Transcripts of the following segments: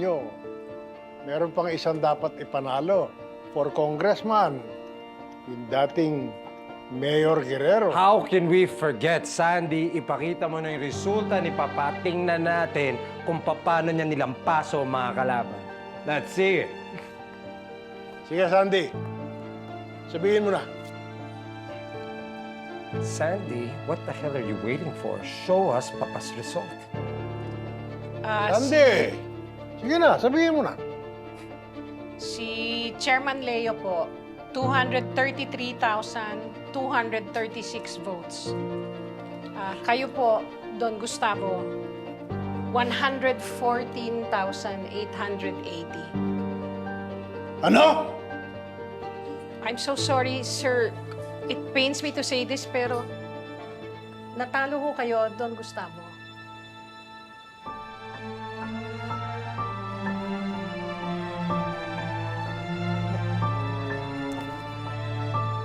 nyo, meron pang isang dapat ipanalo for congressman, yung dating Mayor Guerrero. How can we forget, Sandy? Ipakita mo na yung resulta ni Papa. Tingnan natin kung paano niya nilampaso ang mga kalaban. Let's see it. Sige, Sandy. Sabihin mo na. Sandy, what the hell are you waiting for? Show us Papa's result. Sandy! Sige na, sabihin mo na. Si Chairman Leo po, 233,236 votes. Kayo po, Don Gustavo, 114,880. Ano? I'm so sorry, sir. It pains me to say this, pero natalo ho kayo, Don Gustavo.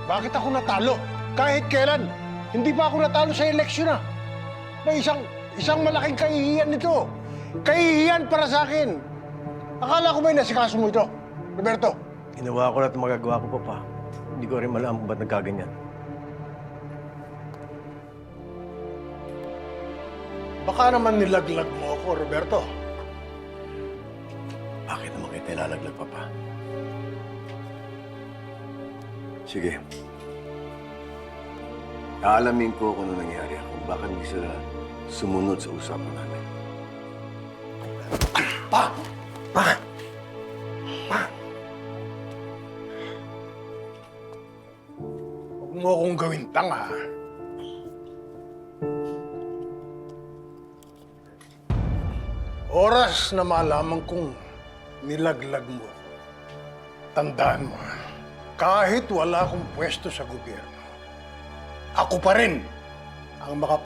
Bakit ako natalo? Kahit kailan, hindi pa ako natalo sa eleksyon na isang malaking kahihiyan nito. Kahihiyan para sa akin. Akala ko ba nasikaso mo ito, Roberto? Ginawa ko lahat ng magagawa ko, Papa. Hindi ko rin malam kung ba't nagkaganyan. Baka naman nilaglag mo ako, Roberto. Bakit naman kita ilalaglag, Papa? Sige. Aalamin ko kung ano nangyari kung bakit hindi sila sumunod sa usapan namin. Pa! Pa! Pa! Huwag mo akong gawin tanga. Oras na malaman kong nilaglag mo. Tandaan mo, kahit wala akong pwesto sa gobyerno, ako pa rin ang